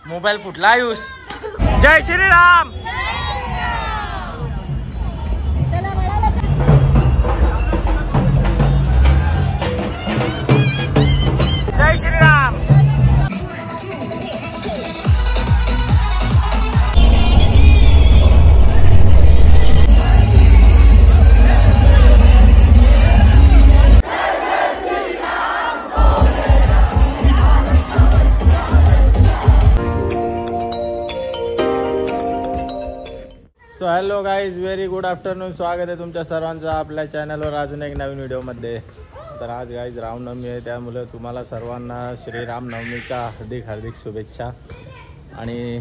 Mobile फुटला आयुष. जय श्रीराम. जय Shriram. So hello guys, very good afternoon. स्वागत आहे तुमच्या सर्वांचं आपल्या चॅनलवर अजून एक नवीन व्हिडिओमध्ये. तर आज गाईज रामनवमी आहे, त्यामुळे तुम्हाला सर्वांना श्रीरामनवमीच्या हार्दिक शुभेच्छा. आणि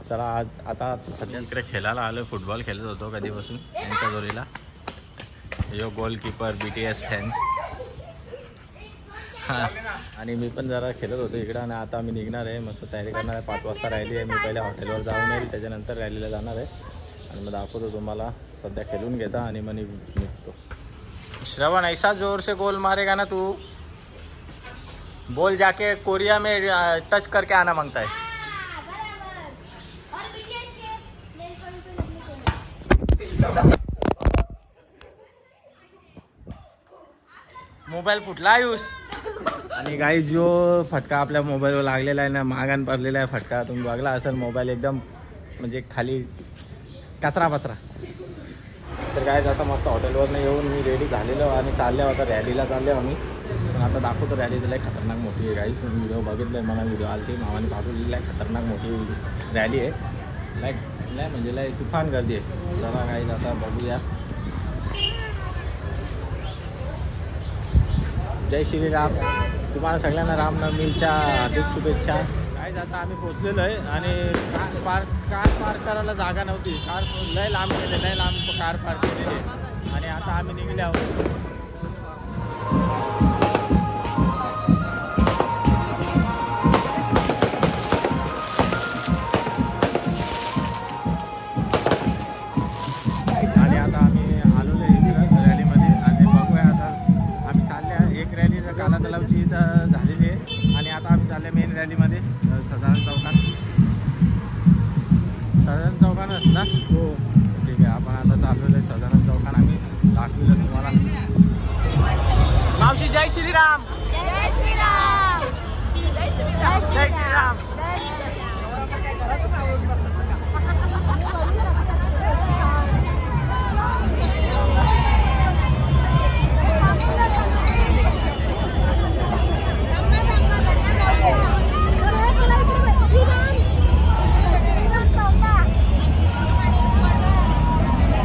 चला आज आता सध्या इकडे खेळायला आलो. फुटबॉल खेळत होतो कधीपासून यांच्या जोडीला. यो गोलकीपर BTS फॅन. हां, आणि मी पण जरा खेळत होतो इकडं. आणि आता मी निघणार आहे, मस्त तयारी करणार आहे. 5 वाजता रॅली आहे. मी पहिले हॉटेलवर जाऊन येईल, त्याच्यानंतर रॅलीला जाणार आहे. आणि मग दाखवतो तुम्हाला. सध्या खेळून घेता आणि मग निघतो. श्रवण, ऐसा जोर से गोल मारेगा ना तू, बोल जाके कोरिया में टच करके आना मांगता है. मोबाईल फुटला आयुष. आणि गाई जो फटका आपल्या मोबाईलवर लागलेला आहे ना, मागान पडलेला आहे फटका. तुम्ही बघला असेल, मोबाईल एकदम म्हणजे खाली कचरा पचरा. तर काय आता मस्त हॉटेलवरनं येऊन मी रेडी झालेलो आणि चालल्या होता रॅलीला. चालले आम्ही. पण आता दाखवतो रॅली लय खतरनाक मोठी आहे गाईस. व्हिडिओ बघितलं मला, व्हिडिओ आली मामाने पाठवलेली आहे. खतरनाक मोठी रॅली आहे. लय म्हणजे लय तुफान गर्दी आहे. चला गाईस आता बघूया. जय श्रीराम. तुम्हाला सगळ्यांना रामनवमीच्या हार्दिक शुभेच्छा. काय आता आम्ही पोचलेलो आहे. आणि कार पार्क करायला जागा नव्हती. कार लय लांब कार पार्क केलेली. आणि आता आम्ही निघले आहोत. आणि आता आम्ही आलेलो आहे इकडं रॅलीमध्ये. आणि बघूया आता आम्ही चालले. एक रॅली काला तलावची तर झालेली आहे. आणि आता आम्ही चालले मेन रॅलीमध्ये सदानंद चौकानच ना. हो ठीक आहे. आपण आता चाललेलो आहे सदानंद चौकान. आम्ही दाखवलं तुम्हाला. मावशी जय श्रीराम. जय श्रीराम. जय श्रीराम.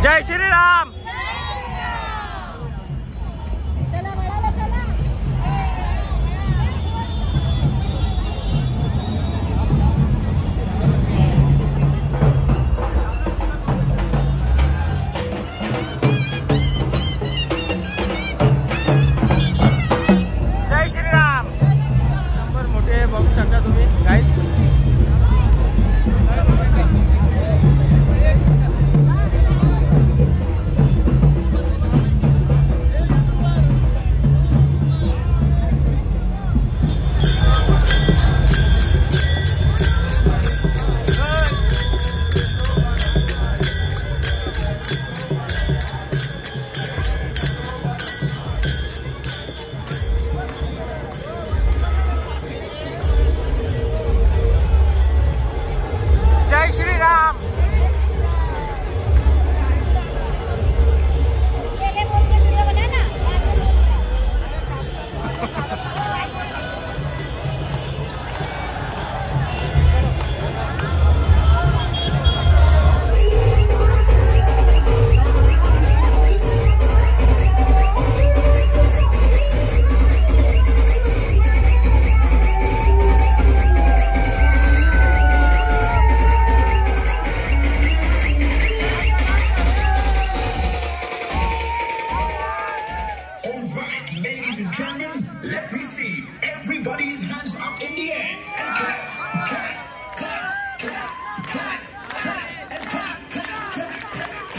जय श्रीराम. जय श्रीराम. नंबर मोठे बघू शकता तुम्ही गाईज. जय Shriram. Let me see everybody's hands up in the air and clap, clap, clap, clap, clap, clap, and clap, clap, clap, clap.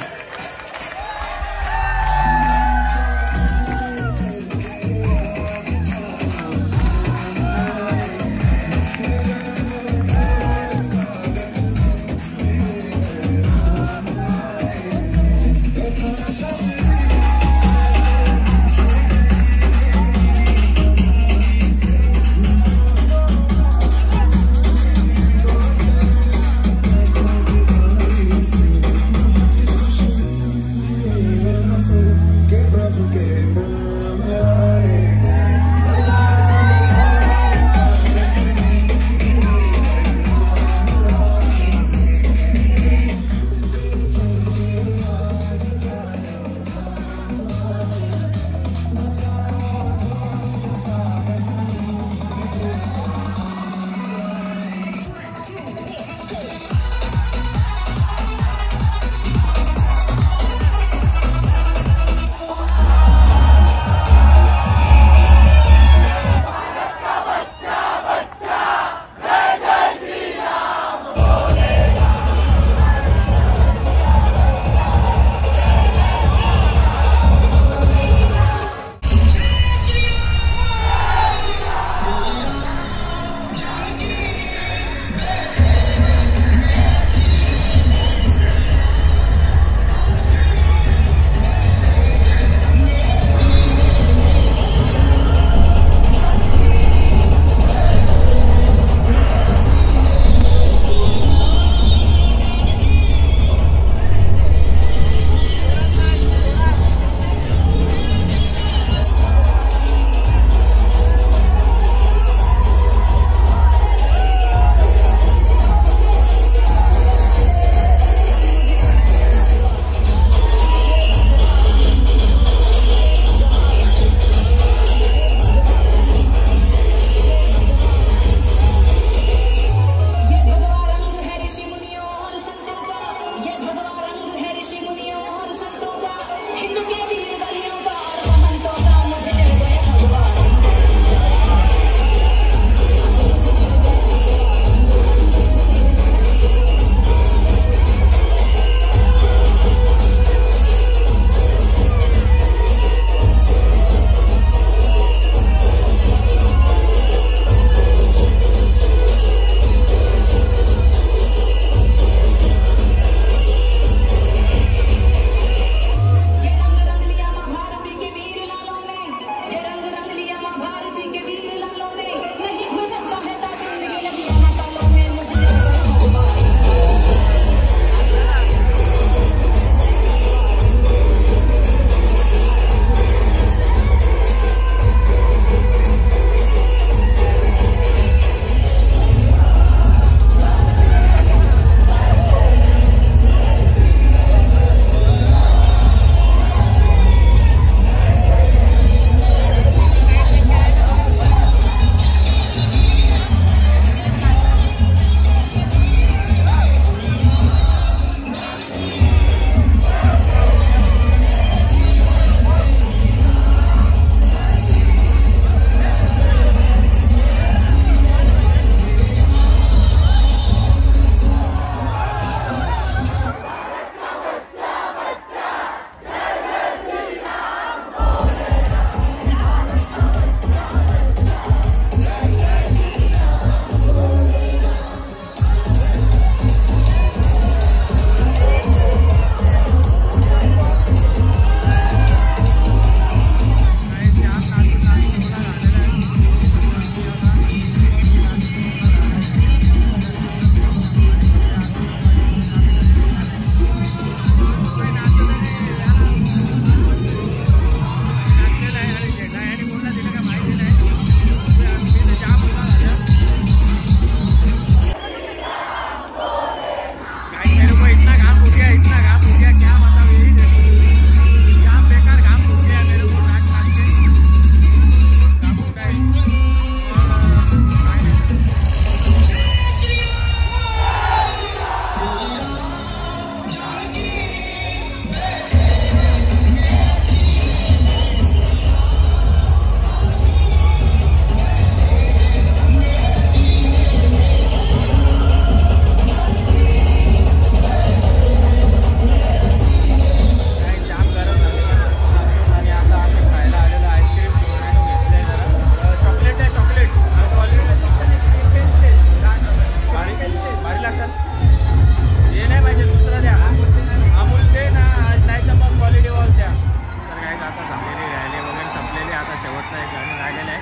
शेवटचा एक गाणं राहिलेलं आहे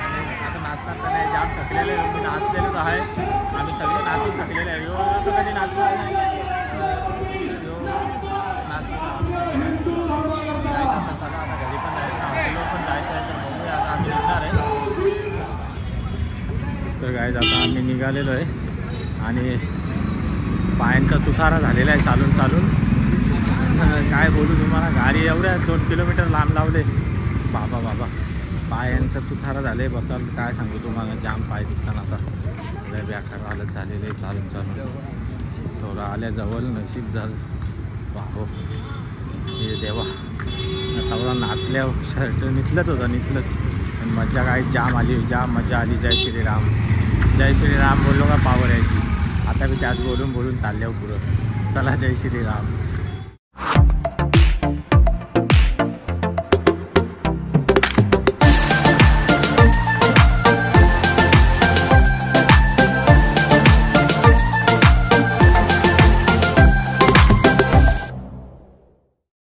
आणि आता नाचताना नाही जाम थकलेलं आहे. मी नाचलेलोच आहे, आम्ही सगळे नाचून थकलेले आहे. तो कधी नाचणार नाही, चला आता घरी पण जायचं, हॉटेलवर पण जायचं आहे, तर बघूया आता आम्ही निघणार आहे. तर काय आता आम्ही निघालेलो आहे आणि पायांचा चुथारा झालेला आहे चालून चालून. काय बोलू तुम्हाला, गाडी एवढ्या 2 किलोमीटर लांब लावले. बाबा बाबा पायांचा चुथारा झाले बद्दल काय सांगू तुम्हाला, जाम पाय दुखतानाचा लय बेकार हालत झालेले चालून चालून. थोडं आल्याजवळ नशीब झालं. बाहो हे देवा, थोडा नाचल्यावर शर्ट निघलत होतं निघलत, पण मजा काय जाम आली, जाम मजा आली. जय श्रीराम जय श्रीराम बोललो का पावर यायची. आता मी त्याच बोलून बोलून चालल्यावर पुढं. चला जय श्रीराम.